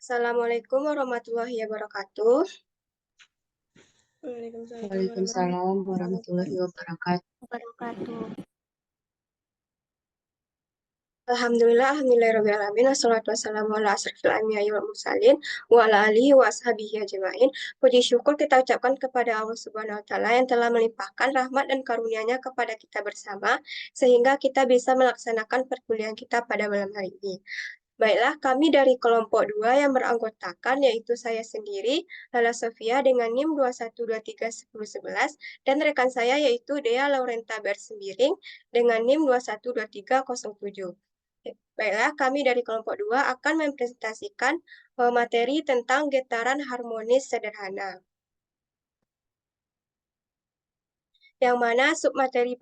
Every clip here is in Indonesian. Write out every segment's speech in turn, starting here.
Assalamualaikum warahmatullahi wabarakatuh. Waalaikumsalam warahmatullahi wabarakatuh. Alhamdulillahirrahmanirrahim. Wassalatu wassalamu ala asrofil anbiya'i wal mursalin wa ala alihi wa ashabihi ajma'in. Puji syukur kita ucapkan kepada Allah Subhanahu wa taala yang telah melimpahkan rahmat dan karunia-Nya kepada kita bersama sehingga kita bisa melaksanakan perkuliahan kita pada malam hari ini. Baiklah, kami dari kelompok 2 yang beranggotakan yaitu saya sendiri, Lala Sofia dengan NIM 21231011 dan rekan saya yaitu Dea Laurenta Bersembiring dengan NIM 212307. Baiklah, kami dari kelompok 2 akan mempresentasikan materi tentang getaran harmonis sederhana. Yang mana submateri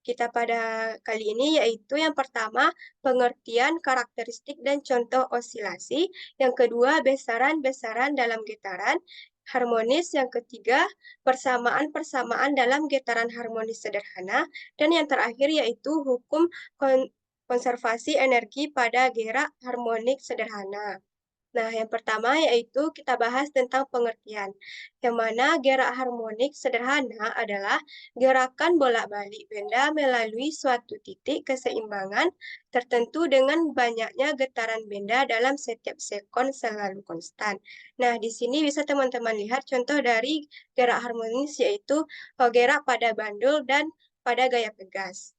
kita pada kali ini yaitu yang pertama, pengertian, karakteristik, dan contoh osilasi. Yang kedua, besaran-besaran dalam getaran harmonis. Yang ketiga, persamaan-persamaan dalam getaran harmonis sederhana. Dan yang terakhir yaitu hukum konservasi energi pada gerak harmonik sederhana. Nah, yang pertama yaitu kita bahas tentang pengertian, yang mana gerak harmonik sederhana adalah gerakan bolak-balik benda melalui suatu titik keseimbangan tertentu dengan banyaknya getaran benda dalam setiap sekon selalu konstan. Nah, di sini bisa teman-teman lihat contoh dari gerak harmonis yaitu gerak pada bandul dan pada gaya pegas.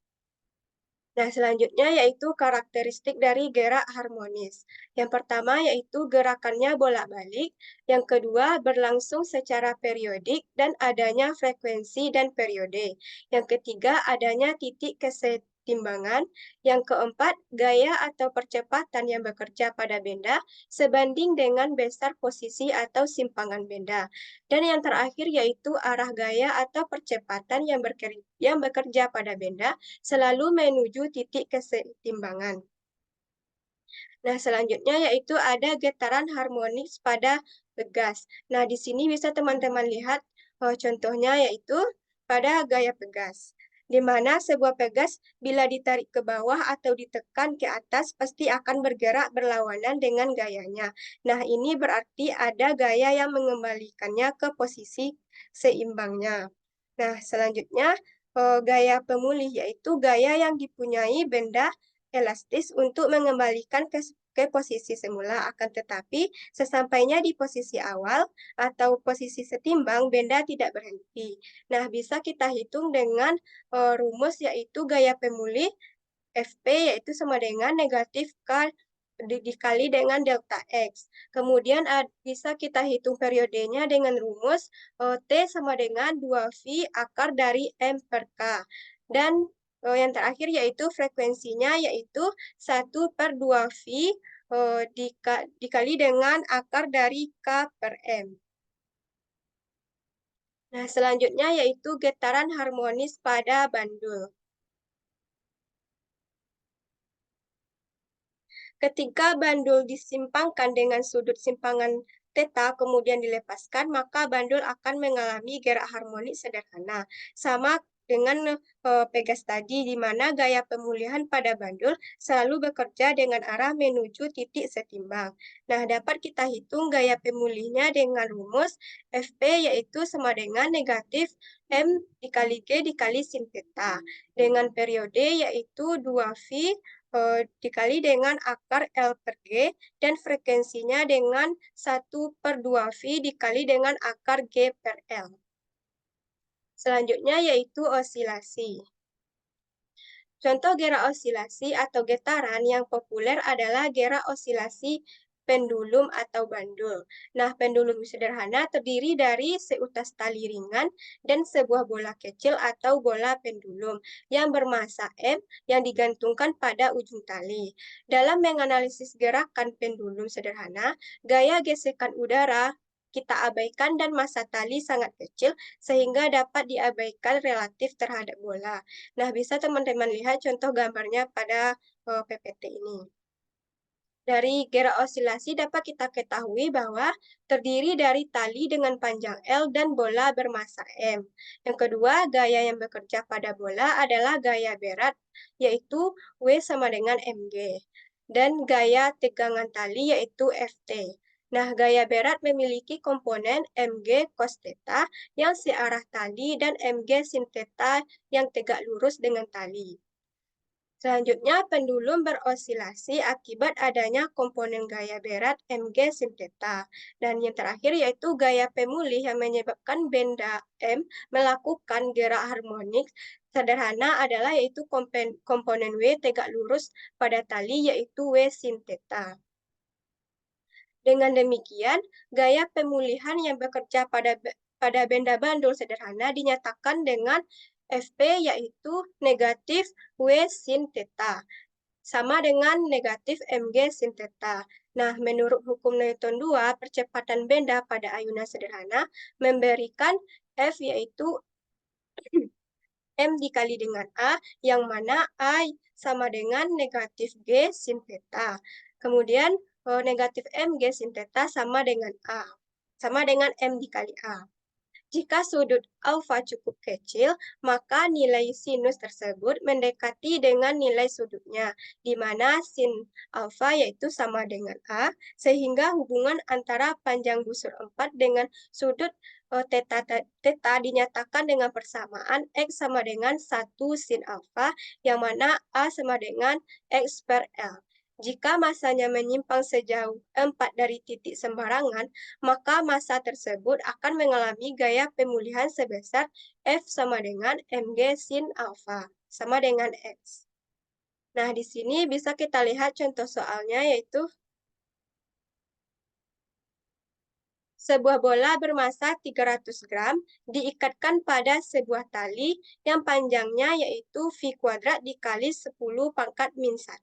Nah, selanjutnya yaitu karakteristik dari gerak harmonis. Yang pertama yaitu gerakannya bolak-balik, yang kedua berlangsung secara periodik dan adanya frekuensi dan periode. Yang ketiga adanya titik kesetimbangan. Yang keempat, gaya atau percepatan yang bekerja pada benda sebanding dengan besar posisi atau simpangan benda. Dan yang terakhir yaitu arah gaya atau percepatan yang bekerja pada benda selalu menuju titik kesetimbangan. Nah, selanjutnya yaitu ada getaran harmonis pada pegas. Nah, di sini bisa teman-teman lihat contohnya yaitu pada gaya pegas, di mana sebuah pegas bila ditarik ke bawah atau ditekan ke atas pasti akan bergerak berlawanan dengan gayanya. Nah, ini berarti ada gaya yang mengembalikannya ke posisi seimbangnya. Nah, selanjutnya gaya pemulih yaitu gaya yang dipunyai benda elastis untuk mengembalikan ke posisi semula, akan tetapi sesampainya di posisi awal atau posisi setimbang, benda tidak berhenti. Nah, bisa kita hitung dengan rumus yaitu gaya pemulih FP yaitu sama dengan negatif K dikali dengan delta X. Kemudian bisa kita hitung periodenya dengan rumus T sama dengan 2V akar dari M per K. Dan yang terakhir yaitu frekuensinya yaitu 1/2V dikali dengan akar dari K per M. Nah, selanjutnya yaitu getaran harmonis pada bandul. Ketika bandul disimpangkan dengan sudut simpangan theta kemudian dilepaskan, maka bandul akan mengalami gerak harmonik sederhana. Sama dengan pegas tadi, di mana gaya pemulihan pada bandul selalu bekerja dengan arah menuju titik setimbang. Nah, dapat kita hitung gaya pemulihnya dengan rumus FP yaitu sama dengan negatif M dikali G dikali sin theta. Dengan periode yaitu 2V dikali dengan akar L per G dan frekuensinya dengan 1/2V dikali dengan akar G per L. Selanjutnya yaitu osilasi. Contoh gerak osilasi atau getaran yang populer adalah gerak osilasi pendulum atau bandul. Nah, pendulum sederhana terdiri dari seutas tali ringan dan sebuah bola kecil atau bola pendulum yang bermassa M yang digantungkan pada ujung tali. Dalam menganalisis gerakan pendulum sederhana, gaya gesekan udara kita abaikan dan massa tali sangat kecil sehingga dapat diabaikan relatif terhadap bola. Nah, bisa teman-teman lihat contoh gambarnya pada PPT ini. Dari gerak osilasi dapat kita ketahui bahwa terdiri dari tali dengan panjang L dan bola bermassa M. Yang kedua, gaya yang bekerja pada bola adalah gaya berat, yaitu W sama dengan mg. Dan gaya tegangan tali yaitu Ft. Nah, gaya berat memiliki komponen Mg cos theta yang searah tali dan Mg sin theta yang tegak lurus dengan tali. Selanjutnya, pendulum berosilasi akibat adanya komponen gaya berat Mg sin theta. Dan yang terakhir yaitu gaya pemulih yang menyebabkan benda M melakukan gerak harmonik sederhana adalah yaitu komponen W tegak lurus pada tali yaitu W sin theta. Dengan demikian, gaya pemulihan yang bekerja pada benda bandul sederhana dinyatakan dengan Fp yaitu negatif W sin theta sama dengan negatif Mg sin theta. Nah, menurut hukum Newton 2, percepatan benda pada ayunan sederhana memberikan F yaitu M dikali dengan A, yang mana A sama dengan negatif G sin theta. Kemudian negatif Mg sin theta sama dengan A, sama dengan M dikali A. Jika sudut alfa cukup kecil, maka nilai sinus tersebut mendekati dengan nilai sudutnya, di mana sin alfa yaitu sama dengan A, sehingga hubungan antara panjang busur 4 dengan sudut theta dinyatakan dengan persamaan X sama dengan 1 sin alfa, yang mana A sama dengan X per L. Jika masanya menyimpang sejauh 4 dari titik sembarangan, maka massa tersebut akan mengalami gaya pemulihan sebesar F sama dengan Mg sin alfa, sama dengan X. Nah, di sini bisa kita lihat contoh soalnya, yaitu sebuah bola bermassa 300 gram diikatkan pada sebuah tali yang panjangnya yaitu V kuadrat dikali 10 pangkat min 1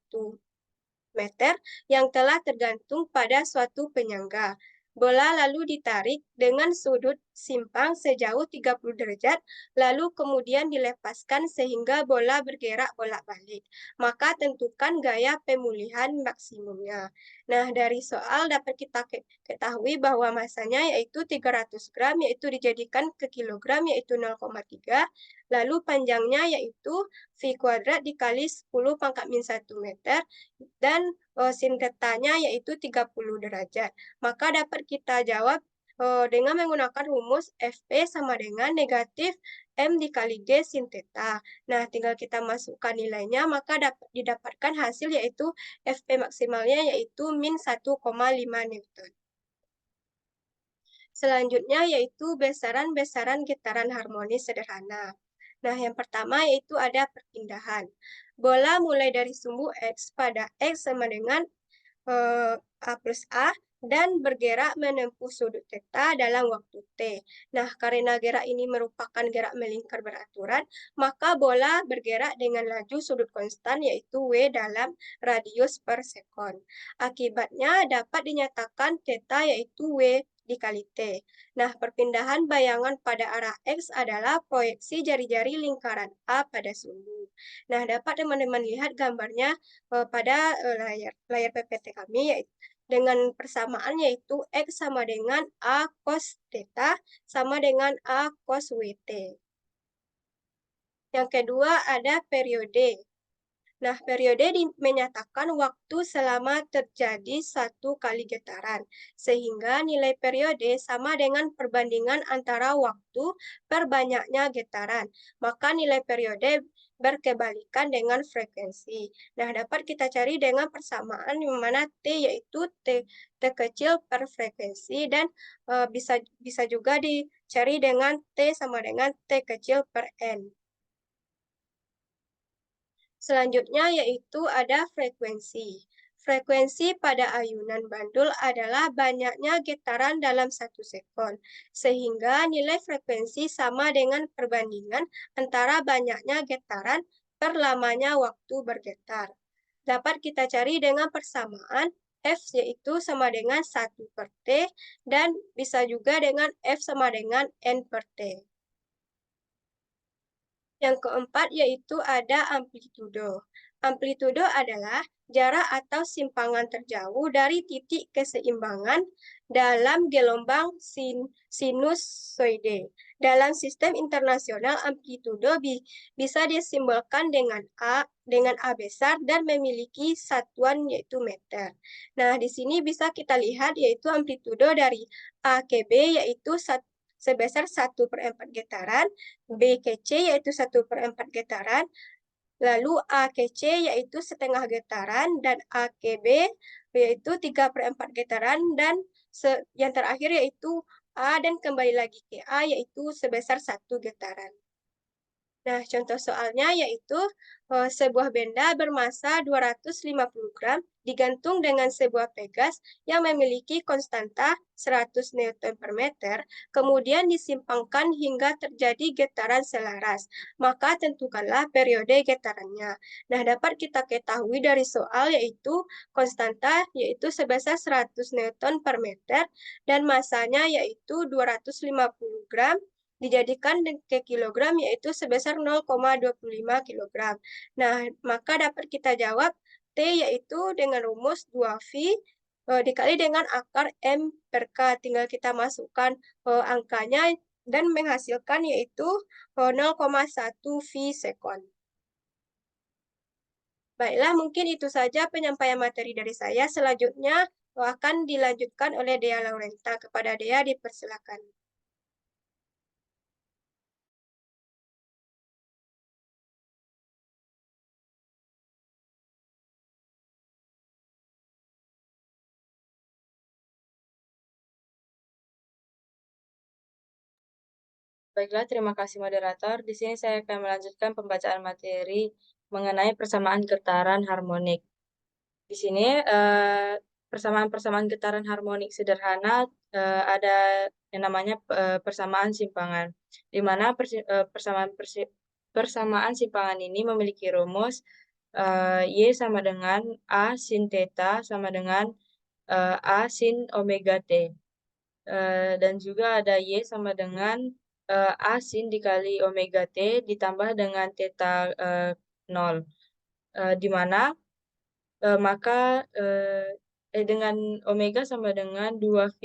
meter yang telah tergantung pada suatu penyangga. Bola lalu ditarik dengan sudut simpang sejauh 30 derajat, lalu kemudian dilepaskan sehingga bola bergerak bolak-balik. Maka tentukan gaya pemulihan maksimumnya. Nah, dari soal dapat kita ketahui bahwa massanya yaitu 300 gram, yaitu dijadikan ke kilogram, yaitu 0,3. Lalu panjangnya yaitu V kuadrat dikali 10 pangkat min 1 meter, dan sin tetanya yaitu 30 derajat. Maka dapat kita jawab dengan menggunakan rumus Fp sama dengan negatif M dikali G sin theta. Nah, tinggal kita masukkan nilainya, maka didapatkan hasil yaitu Fp maksimalnya yaitu min 1,5 Newton. Selanjutnya yaitu besaran-besaran getaran harmonis sederhana. Nah, yang pertama yaitu ada perpindahan. Bola mulai dari sumbu X pada X sama dengan A plus A dan bergerak menempuh sudut theta dalam waktu T. Nah, karena gerak ini merupakan gerak melingkar beraturan, maka bola bergerak dengan laju sudut konstan yaitu W dalam radius per sekon. Akibatnya dapat dinyatakan theta yaitu W dikali T. Nah, perpindahan bayangan pada arah X adalah proyeksi jari-jari lingkaran A pada sumbu. Nah, dapat teman-teman lihat gambarnya pada layar PPT kami, yaitu dengan persamaan yaitu X sama dengan A cos theta sama dengan A cos WT. Yang kedua ada periode. Nah, periode menyatakan waktu selama terjadi satu kali getaran, sehingga nilai periode sama dengan perbandingan antara waktu per banyaknya getaran. Maka nilai periode berkebalikan dengan frekuensi. Nah, dapat kita cari dengan persamaan di mana T yaitu T kecil per frekuensi, dan bisa juga dicari dengan T sama dengan T kecil per N. Selanjutnya yaitu ada frekuensi. Frekuensi pada ayunan bandul adalah banyaknya getaran dalam 1 sekon, sehingga nilai frekuensi sama dengan perbandingan antara banyaknya getaran per lamanya waktu bergetar. Dapat kita cari dengan persamaan F yaitu sama dengan 1 per T, dan bisa juga dengan F sama dengan N per T. Yang keempat yaitu ada amplitudo. Amplitudo adalah jarak atau simpangan terjauh dari titik keseimbangan dalam gelombang sinusoide. Dalam sistem internasional, amplitudo bisa disimbolkan dengan A besar dan memiliki satuan yaitu meter. Nah, di sini bisa kita lihat yaitu amplitudo dari A ke B yaitu sebesar 1/4 getaran, B ke C yaitu 1/4 getaran, lalu A ke C yaitu setengah getaran, dan A ke B yaitu 3/4 getaran, dan yang terakhir yaitu A dan kembali lagi ke A yaitu sebesar 1 getaran. Nah, contoh soalnya yaitu sebuah benda bermasa 250 gram digantung dengan sebuah pegas yang memiliki konstanta 100 Newton per meter, kemudian disimpangkan hingga terjadi getaran selaras. Maka tentukanlah periode getarannya. Nah, dapat kita ketahui dari soal yaitu konstanta yaitu sebesar 100 Newton per meter dan masanya yaitu 250 gram dijadikan ke kilogram yaitu sebesar 0,25 kilogram. Nah, maka dapat kita jawab T yaitu dengan rumus 2V dikali dengan akar M per K. Tinggal kita masukkan angkanya dan menghasilkan yaitu 0,1 V sekon. Baiklah, mungkin itu saja penyampaian materi dari saya. Selanjutnya akan dilanjutkan oleh Dea Laurenta. Kepada Dea dipersilakan. Baiklah, terima kasih moderator. Di sini saya akan melanjutkan pembacaan materi mengenai persamaan getaran harmonik. Di sini persamaan-persamaan getaran harmonik sederhana ada yang namanya persamaan simpangan, di mana persamaan simpangan ini memiliki rumus Y sama dengan A sin theta sama dengan A sin omega T. Dan juga ada Y sama dengan A sin dikali omega T ditambah dengan theta 0. Di mana maka dengan omega sama dengan 2V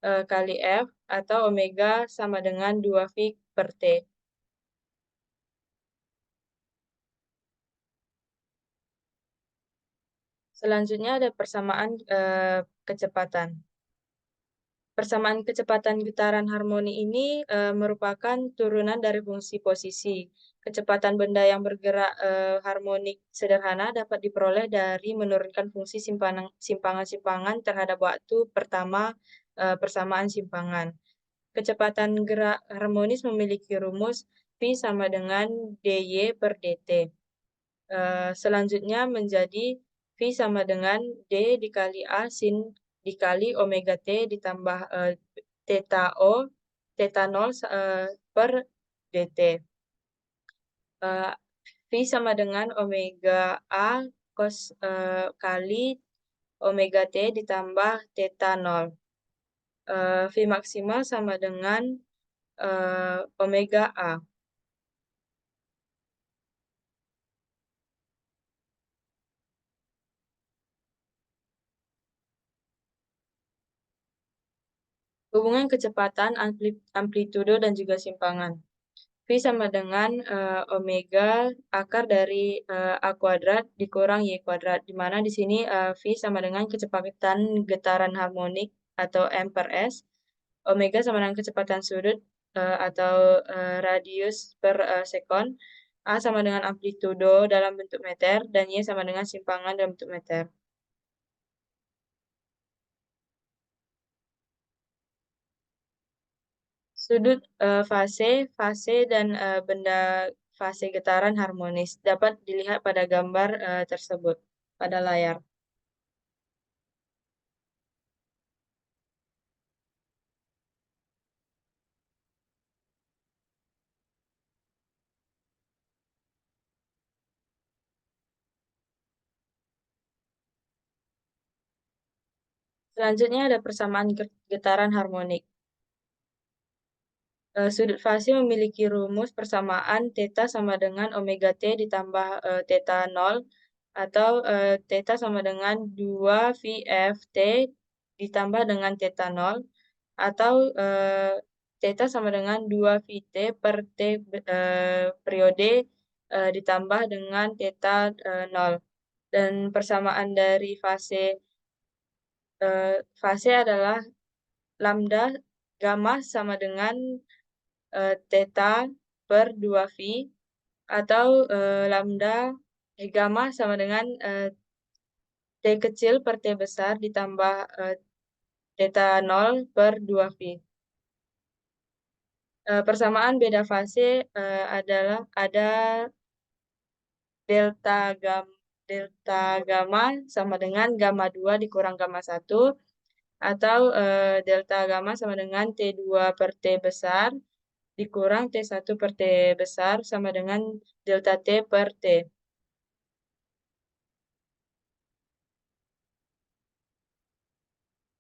kali F atau omega sama dengan 2V per T. Selanjutnya ada persamaan kecepatan. Persamaan kecepatan getaran harmoni ini merupakan turunan dari fungsi posisi. Kecepatan benda yang bergerak harmonik sederhana dapat diperoleh dari menurunkan fungsi simpangan-simpangan terhadap waktu pertama persamaan simpangan. Kecepatan gerak harmonis memiliki rumus V sama dengan dy per dt. Selanjutnya menjadi V sama dengan D dikali A sin dikali omega T ditambah theta O, theta 0 per dt. V sama dengan omega A cos kali omega T ditambah theta 0. V maksimal sama dengan omega A. Hubungan kecepatan, amplitudo, dan juga simpangan. V sama dengan omega akar dari A kuadrat dikurang Y kuadrat, di mana di sini V sama dengan kecepatan getaran harmonik atau M per S, omega sama dengan kecepatan sudut atau radius per sekon, A sama dengan amplitudo dalam bentuk meter, dan Y sama dengan simpangan dalam bentuk meter. Sudut fase dan benda fase getaran harmonis dapat dilihat pada gambar tersebut pada layar. Selanjutnya ada persamaan getaran harmonik. Sudut fase memiliki rumus persamaan theta sama dengan omega T ditambah theta 0 atau theta sama dengan 2 VF T ditambah dengan theta 0 atau theta sama dengan 2 VT per T periode ditambah dengan theta 0. Dan persamaan dari fase adalah lambda gamma sama dengan theta per 2V atau lambda gamma sama dengan T kecil per T besar ditambah theta 0 per 2V. Persamaan beda fase adalah ada delta gamma sama dengan gamma 2 dikurang gamma 1 atau delta gamma sama dengan T2 per T besar dikurang T1 per T besar sama dengan delta T per T.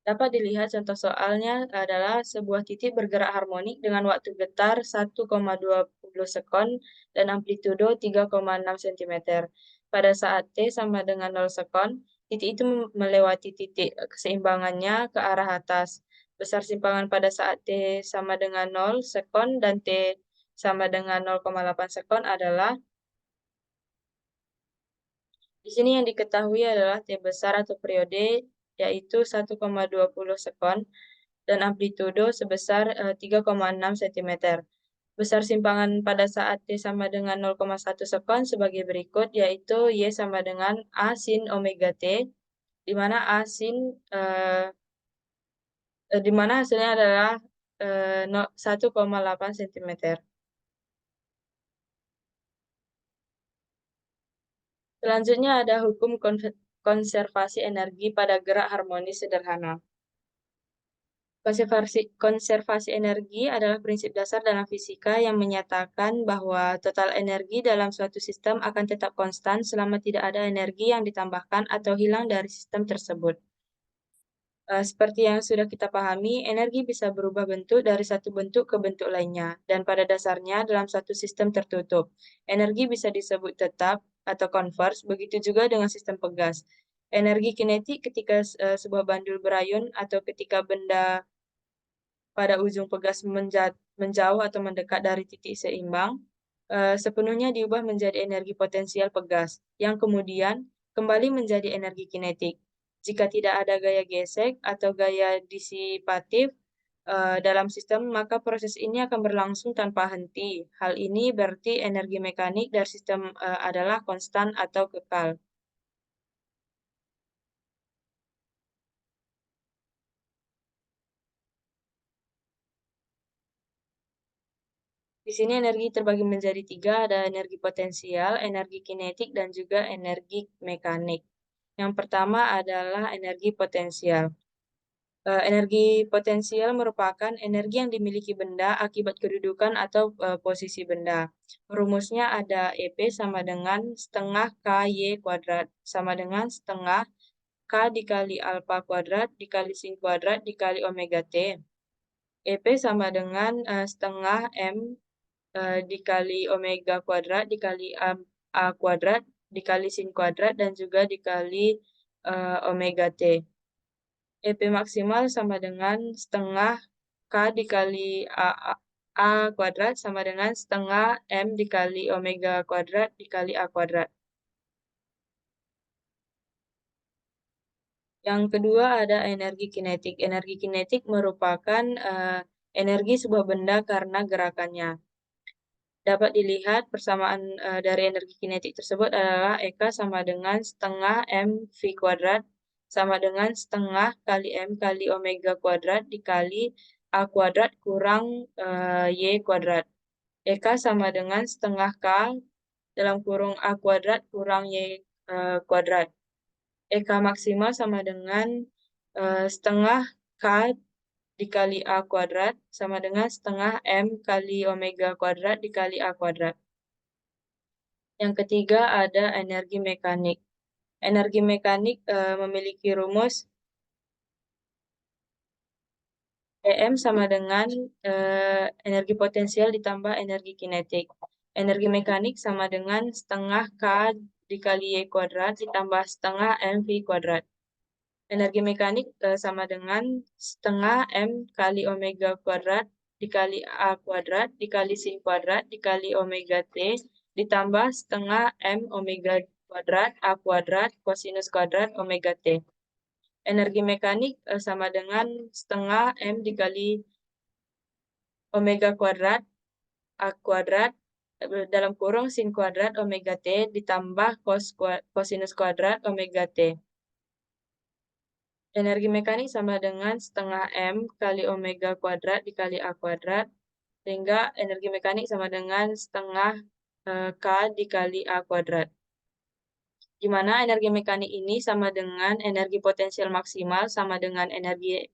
Dapat dilihat contoh soalnya adalah sebuah titik bergerak harmonik dengan waktu getar 1,20 sekon dan amplitudo 3,6 cm. Pada saat T sama dengan 0 sekon, titik itu melewati titik keseimbangannya ke arah atas. Besar simpangan pada saat T sama dengan 0 sekon dan T sama dengan 0,8 sekon adalah di sini yang diketahui adalah T besar atau periode yaitu 1,20 sekon dan amplitudo sebesar 3,6 cm. Besar simpangan pada saat T sama dengan 0,1 sekon sebagai berikut, yaitu Y sama dengan A sin omega T, di mana di mana hasilnya adalah 1,8 cm. Selanjutnya ada hukum konservasi energi pada gerak harmonis sederhana. Konservasi energi adalah prinsip dasar dalam fisika yang menyatakan bahwa total energi dalam suatu sistem akan tetap konstan selama tidak ada energi yang ditambahkan atau hilang dari sistem tersebut. Seperti yang sudah kita pahami, energi bisa berubah bentuk dari satu bentuk ke bentuk lainnya, dan pada dasarnya dalam satu sistem tertutup, energi bisa disebut tetap atau konvers, begitu juga dengan sistem pegas. Energi kinetik ketika sebuah bandul berayun atau ketika benda pada ujung pegas menjauh atau mendekat dari titik seimbang, sepenuhnya diubah menjadi energi potensial pegas, yang kemudian kembali menjadi energi kinetik. Jika tidak ada gaya gesek atau gaya disipatif dalam sistem, maka proses ini akan berlangsung tanpa henti. Hal ini berarti energi mekanik dari sistem adalah konstan atau kekal. Di sini energi terbagi menjadi tiga, ada energi potensial, energi kinetik, dan juga energi mekanik. Yang pertama adalah energi potensial. Energi potensial merupakan energi yang dimiliki benda akibat kedudukan atau posisi benda. Rumusnya ada EP sama dengan setengah KY kuadrat sama dengan setengah K dikali alpha kuadrat dikali sin kuadrat dikali omega T. EP sama dengan setengah M dikali omega kuadrat dikali A kuadrat dikali sin kuadrat dan juga dikali omega T. EP maksimal sama dengan setengah K dikali A kuadrat sama dengan setengah M dikali omega kuadrat dikali A kuadrat. Yang kedua ada energi kinetik. Energi kinetik merupakan energi sebuah benda karena gerakannya. Dapat dilihat persamaan dari energi kinetik tersebut adalah EK sama dengan setengah M V kuadrat sama dengan setengah kali M kali omega kuadrat dikali A kuadrat kurang Y kuadrat. EK sama dengan setengah K dalam kurung A kuadrat kurang Y kuadrat. EK maksimal sama dengan setengah K dikali A kuadrat sama dengan setengah M kali omega kuadrat dikali A kuadrat. Yang ketiga ada energi mekanik. Energi mekanik memiliki rumus EM sama dengan energi potensial ditambah energi kinetik. Energi mekanik sama dengan setengah K dikali Y kuadrat ditambah setengah MV kuadrat. Energi mekanik sama dengan setengah M kali omega kuadrat dikali A kuadrat dikali sin kuadrat dikali omega T ditambah setengah M omega kuadrat A kuadrat kosinus kuadrat omega T. Energi mekanik sama dengan setengah M dikali omega kuadrat A kuadrat dalam kurung sin kuadrat omega T ditambah kosinus kuadrat omega T. Energi mekanik sama dengan setengah M kali omega kuadrat dikali A kuadrat, sehingga energi mekanik sama dengan setengah K dikali A kuadrat. Di mana energi mekanik ini sama dengan energi potensial maksimal sama dengan energi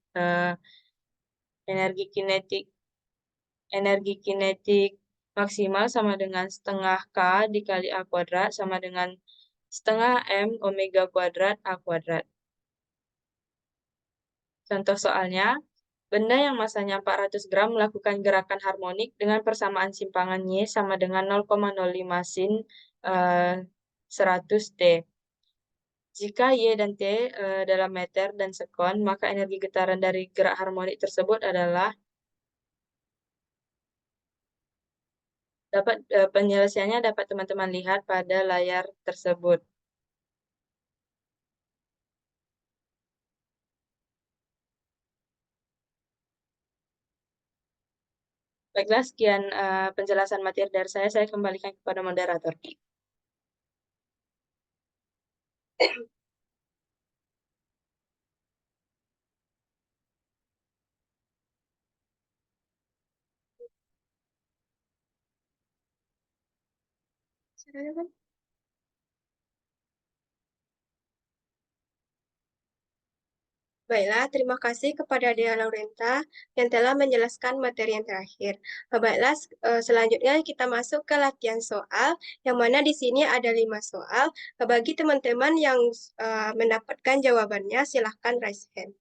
kinetik maksimal sama dengan setengah K dikali A kuadrat sama dengan setengah M omega kuadrat A kuadrat. Contoh soalnya, benda yang masanya 400 gram melakukan gerakan harmonik dengan persamaan simpangan Y sama dengan 0,05 sin 100 T. Jika Y dan T dalam meter dan sekon, maka energi getaran dari gerak harmonik tersebut adalah penyelesaiannya dapat teman-teman lihat pada layar tersebut. Baiklah, sekian penjelasan materi dari saya kembalikan kepada moderator. Baiklah, terima kasih kepada Dea Laurenta yang telah menjelaskan materi yang terakhir. Baiklah, selanjutnya kita masuk ke latihan soal, yang mana di sini ada 5 soal. Bagi teman-teman yang mendapatkan jawabannya, silahkan raise hand.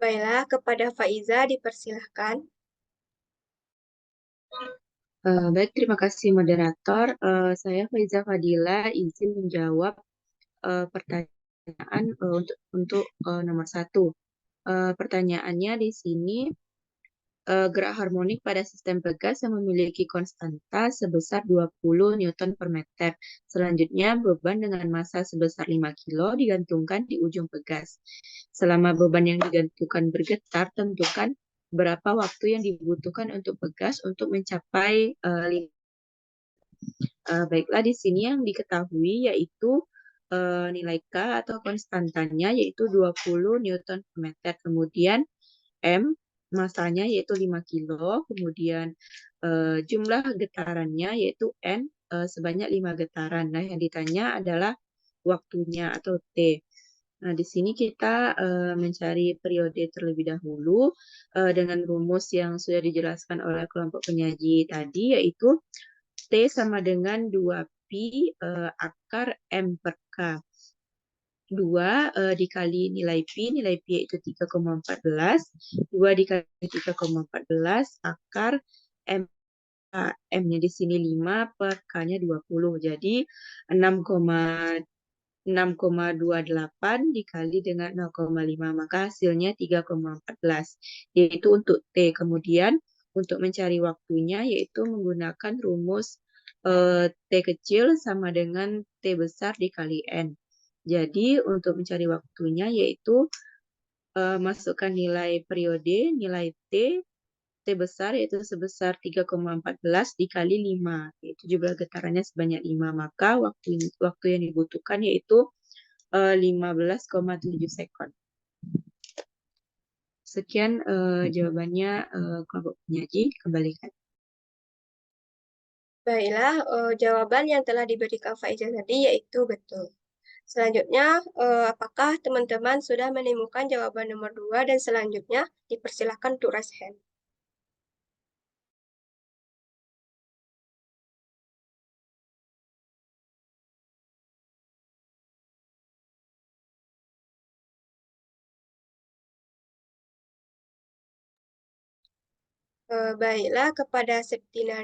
Baiklah, kepada Faiza dipersilahkan. Baik, terima kasih moderator. Saya Faiza Fadila izin menjawab pertanyaan untuk nomor 1. Pertanyaannya di sini, gerak harmonik pada sistem pegas yang memiliki konstanta sebesar 20 Newton per meter. Selanjutnya, beban dengan massa sebesar 5 kilo digantungkan di ujung pegas. Selama beban yang digantungkan bergetar, tentukan berapa waktu yang dibutuhkan untuk pegas untuk mencapai baiklah, di sini yang diketahui yaitu nilai K atau konstantanya yaitu 20 Newton per meter. Kemudian M masanya yaitu 5 kilo. Kemudian jumlah getarannya yaitu N sebanyak 5 getaran. Nah, yang ditanya adalah waktunya atau T. Nah, di sini kita mencari periode terlebih dahulu dengan rumus yang sudah dijelaskan oleh kelompok penyaji tadi, yaitu T sama dengan 2Pi akar M per K. 2 dikali nilai Pi yaitu 3,14. 2 dikali 3,14 akar M. M-nya di sini 5 per K-nya 20. Jadi 6,2 6,28 dikali dengan 0,5, maka hasilnya 3,14, yaitu untuk T. Kemudian untuk mencari waktunya yaitu menggunakan rumus T kecil sama dengan T besar dikali N. Jadi untuk mencari waktunya yaitu masukkan nilai periode, nilai T besar yaitu sebesar 3,14 dikali 5, yaitu jumlah getarannya sebanyak 5. Maka waktu yang dibutuhkan yaitu 15,7 sekon. Sekian jawabannya kelompok penyaji, kembalikan. Baiklah, jawaban yang telah diberikan Faizal tadi yaitu betul. Selanjutnya, apakah teman-teman sudah menemukan jawaban nomor 2 dan selanjutnya dipersilakan untuk raise hand. Baiklah, kepada Septina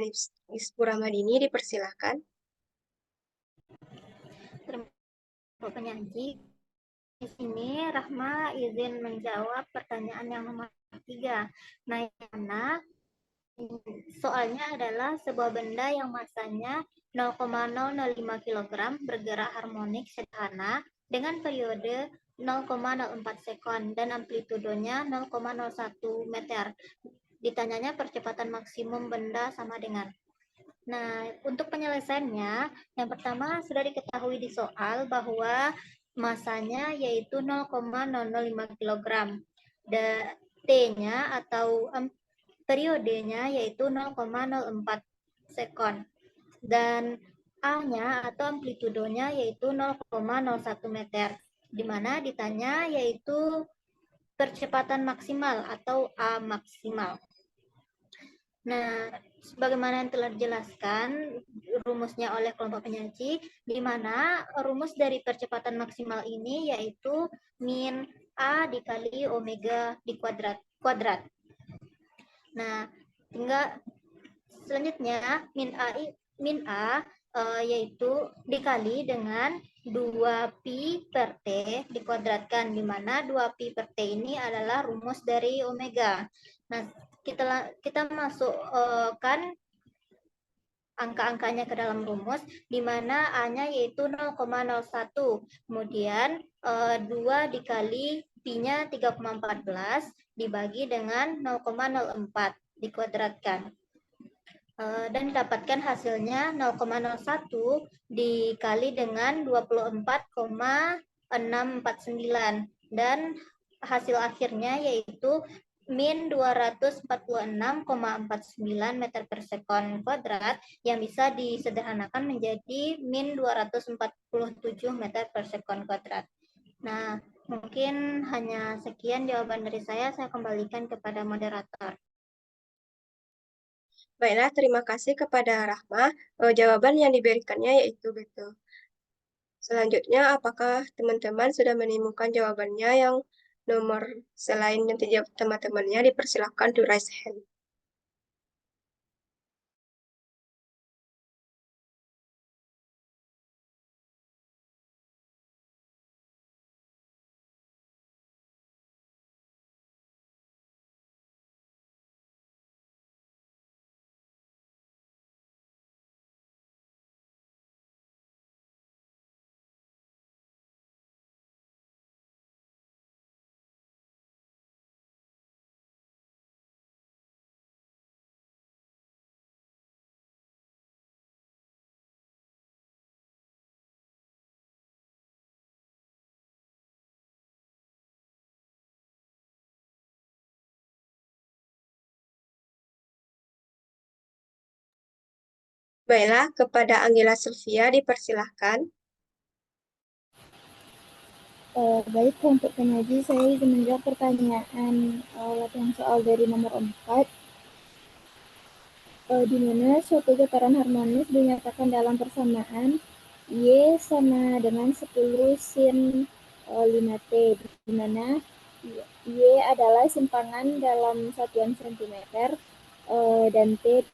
Nispuramadini dipersilakan. Terima penyaji. Di sini Rahma izin menjawab pertanyaan yang nomor 3. Nah, yang mana soalnya adalah sebuah benda yang masanya 0,005 kg bergerak harmonik sederhana dengan periode 0,04 sekon dan amplitudonya 0,01 meter. Ditanyanya percepatan maksimum benda sama dengan. Nah, untuk penyelesaiannya, yang pertama sudah diketahui di soal bahwa masanya yaitu 0,005 kg. T-nya atau periodenya yaitu 0,04 sekon. Dan A-nya atau amplitudonya yaitu 0,01 meter. Di mana ditanya yaitu percepatan maksimal atau A maksimal. Nah, sebagaimana yang telah dijelaskan rumusnya oleh kelompok penyaji, di mana rumus dari percepatan maksimal ini yaitu min A dikali omega di kuadrat. Nah, tinggal selanjutnya min A yaitu dikali dengan 2pi per T dikuadratkan, di mana 2pi per T ini adalah rumus dari omega. Nah, kita masukkan angka-angkanya ke dalam rumus, di mana A-nya yaitu 0,01. Kemudian 2 dikali pi-nya 3,14 dibagi dengan 0,04 dikuadratkan. Dan didapatkan hasilnya 0,01 dikali dengan 24,649. Dan hasil akhirnya yaitu min 246,49 meter per sekon kuadrat yang bisa disederhanakan menjadi min 247 meter per sekon kuadrat. Nah, mungkin hanya sekian jawaban dari saya kembalikan kepada moderator. Baiklah, terima kasih kepada Rahma. Jawaban yang diberikannya yaitu betul. Selanjutnya, apakah teman-teman sudah menemukan jawabannya yang nomor selain yang dijawab teman-temannya, dipersilakan to raise hand. Baiklah, kepada Anggela Sylvia dipersilahkan. Baik, untuk penyaji saya izin menjawab pertanyaan latihan soal dari nomor 4, di mana suatu getaran harmonis dinyatakan dalam persamaan Y sama dengan 10 sin 5T, di mana Y adalah simpangan dalam satuan sentimeter dan T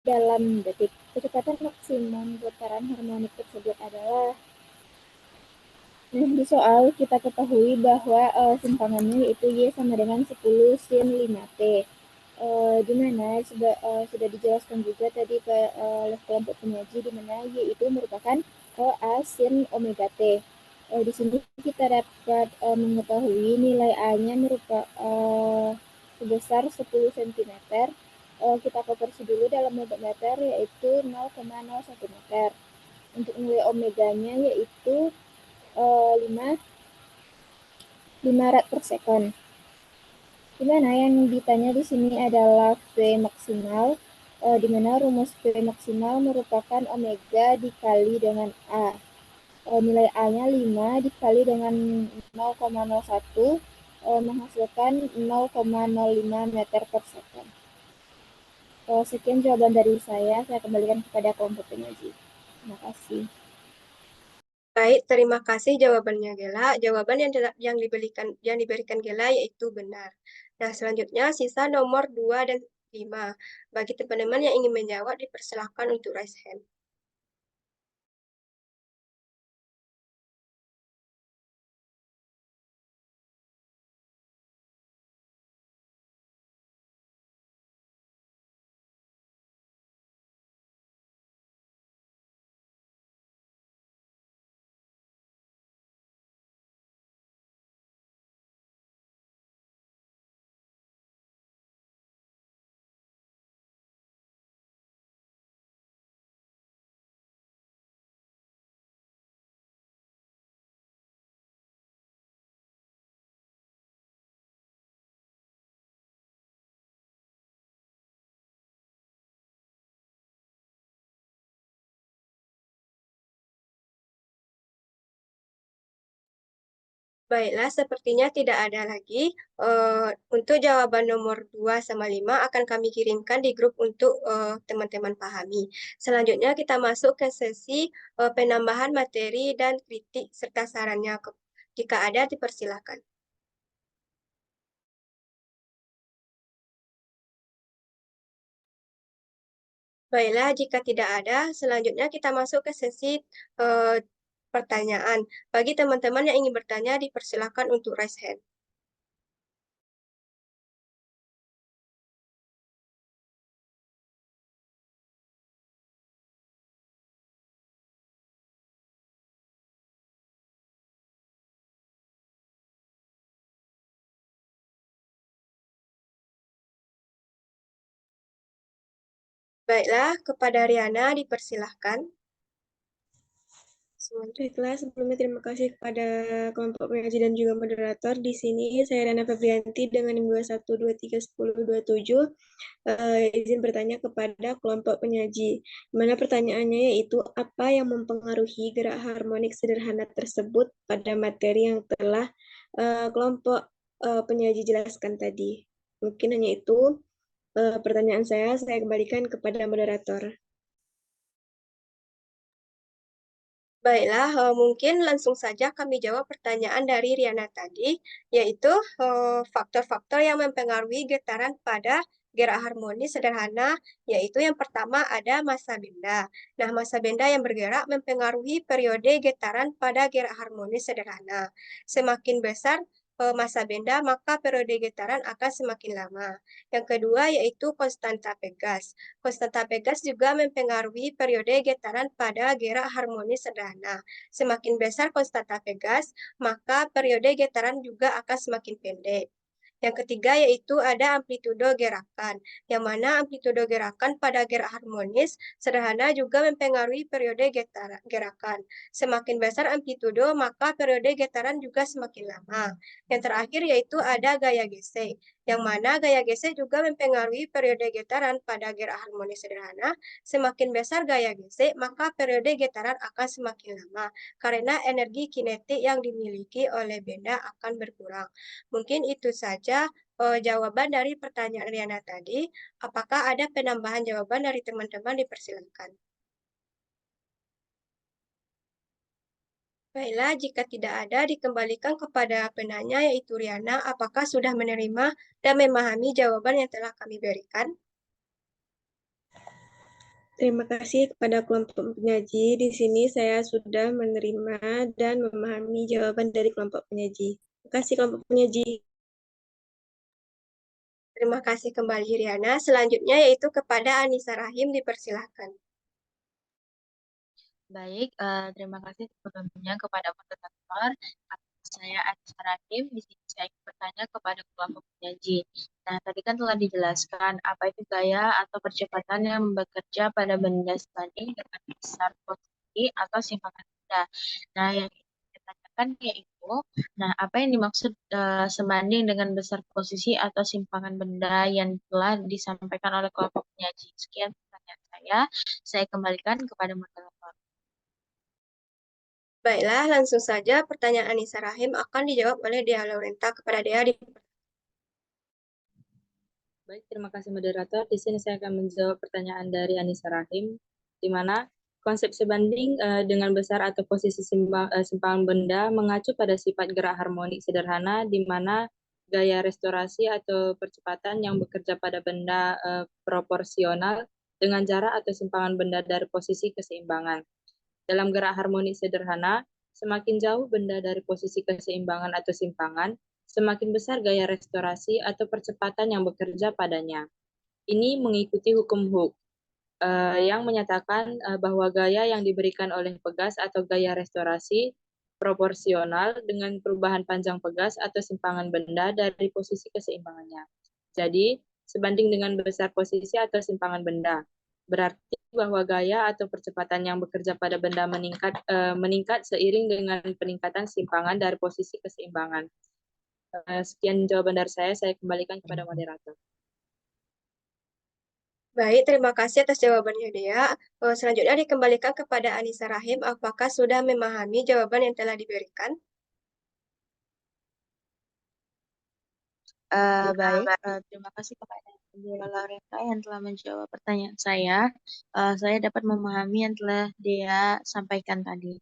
dalam detik. Kecepatan maksimum getaran harmonik tersebut adalah Nah, di soal kita ketahui bahwa simpangannya yaitu Y sama dengan 10 sin 5T. Di mana sudah dijelaskan juga tadi oleh kelompok penyaji di mana Y itu merupakan A sin omega T. Di sini kita dapat mengetahui nilai A-nya sebesar 10 cm. Kita konversi dulu dalam meter meter yaitu 0,01 meter. Untuk nilai omeganya yaitu 5 rad per second. Di mana yang ditanya di sini adalah V maksimal, di mana rumus V maksimal merupakan omega dikali dengan A. Nilai A-nya 5 dikali dengan 0,01 menghasilkan 0,05 meter per second. Sekian jawaban dari saya kembalikan kepada kelompok penyaji. Terima kasih. Baik, terima kasih jawabannya Gela. Jawaban yang diberikan Gela yaitu benar. Nah, selanjutnya sisa nomor 2 dan 5. Bagi teman-teman yang ingin menjawab, dipersilakan untuk raise hand. Baiklah, sepertinya tidak ada lagi. Untuk jawaban nomor 2 sama 5 akan kami kirimkan di grup untuk teman-teman pahami. Selanjutnya kita masuk ke sesi penambahan materi dan kritik serta sarannya. Jika ada, dipersilakan. Baiklah, jika tidak ada, selanjutnya kita masuk ke sesi pertanyaan. Bagi teman-teman yang ingin bertanya, dipersilakan untuk raise hand. Baiklah, kepada Riana dipersilahkan. Baiklah, sebelumnya terima kasih kepada kelompok pengaji dan juga moderator. Di sini saya Riana Febrianti dengan NIM 21231027 izin bertanya kepada kelompok penyaji. Mana pertanyaannya yaitu apa yang mempengaruhi gerak harmonik sederhana tersebut pada materi yang telah kelompok penyaji jelaskan tadi. Mungkin hanya itu pertanyaan saya kembalikan kepada moderator. Baiklah, mungkin langsung saja kami jawab pertanyaan dari Riana tadi, yaitu faktor-faktor yang mempengaruhi getaran pada gerak harmonis sederhana, yaitu yang pertama ada massa benda. Nah, massa benda yang bergerak mempengaruhi periode getaran pada gerak harmonis sederhana. Semakin besar massa benda, maka periode getaran akan semakin lama. Yang kedua yaitu konstanta Pegas. Konstanta Pegas juga mempengaruhi periode getaran pada gerak harmonis sederhana. Semakin besar konstanta Pegas, maka periode getaran juga akan semakin pendek. Yang ketiga yaitu ada amplitudo gerakan, yang mana amplitudo gerakan pada gerak harmonis sederhana juga mempengaruhi periode gerakan. Semakin besar amplitudo, maka periode getaran juga semakin lama. Yang terakhir yaitu ada gaya gesek, yang mana gaya gesek juga mempengaruhi periode getaran pada gerak harmonis sederhana. Semakin besar gaya gesek, maka periode getaran akan semakin lama, karena energi kinetik yang dimiliki oleh benda akan berkurang. Mungkin itu saja jawaban dari pertanyaan Riana tadi. Apakah ada penambahan jawaban dari teman-teman? Dipersilakan. Baiklah, jika tidak ada, dikembalikan kepada penanya, yaitu Riana. Apakah sudah menerima dan memahami jawaban yang telah kami berikan? Terima kasih kepada kelompok penyaji. Di sini saya sudah menerima dan memahami jawaban dari kelompok penyaji. Terima kasih kelompok penyaji. Terima kasih kembali Riana. Selanjutnya yaitu kepada Anissa Rahim, dipersilahkan. Baik, terima kasih sebelumnya kepada moderator. Saya Anissa Rahim, di sini saya ingin bertanya kepada kelompok penyaji. Nah, tadi kan telah dijelaskan apa itu gaya atau percepatan yang bekerja pada benda sebanding dengan besar posisi atau simpangan benda. Nah, yang ingin saya tanyakan yaitu, apa yang dimaksud sebanding dengan besar posisi atau simpangan benda yang telah disampaikan oleh kelompok penyaji. Sekian pertanyaan saya kembalikan kepada moderator. Baiklah, langsung saja pertanyaan Anissa Rahim akan dijawab oleh Dea Laurenta. Kepada Dea, Baik, terima kasih moderator. Di sini saya akan menjawab pertanyaan dari Anissa Rahim, di mana konsep sebanding dengan besar atau posisi simpangan benda mengacu pada sifat gerak harmonik sederhana, di mana gaya restorasi atau percepatan yang bekerja pada benda proporsional dengan jarak atau simpangan benda dari posisi keseimbangan. Dalam gerak harmonik sederhana, semakin jauh benda dari posisi keseimbangan atau simpangan, semakin besar gaya restorasi atau percepatan yang bekerja padanya. Ini mengikuti hukum Hooke yang menyatakan bahwa gaya yang diberikan oleh pegas atau gaya restorasi proporsional dengan perubahan panjang pegas atau simpangan benda dari posisi keseimbangannya. Jadi, sebanding dengan besar posisi atau simpangan benda. Berarti bahwa gaya atau percepatan yang bekerja pada benda meningkat seiring dengan peningkatan simpangan dari posisi keseimbangan. Sekian jawaban dari saya kembalikan kepada moderator. baik, terima kasih atas jawabannya Dea. Selanjutnya dikembalikan kepada Anissa Rahim. Apakah sudah memahami jawaban yang telah diberikan? Baik, terima kasih kepada Ibu Laurenta yang telah menjawab pertanyaan saya. Saya dapat memahami yang telah dia sampaikan tadi.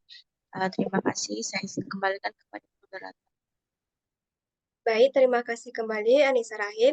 Terima kasih, saya izin kembalikan kepada moderator. Baik, terima kasih kembali Anissa Rahim.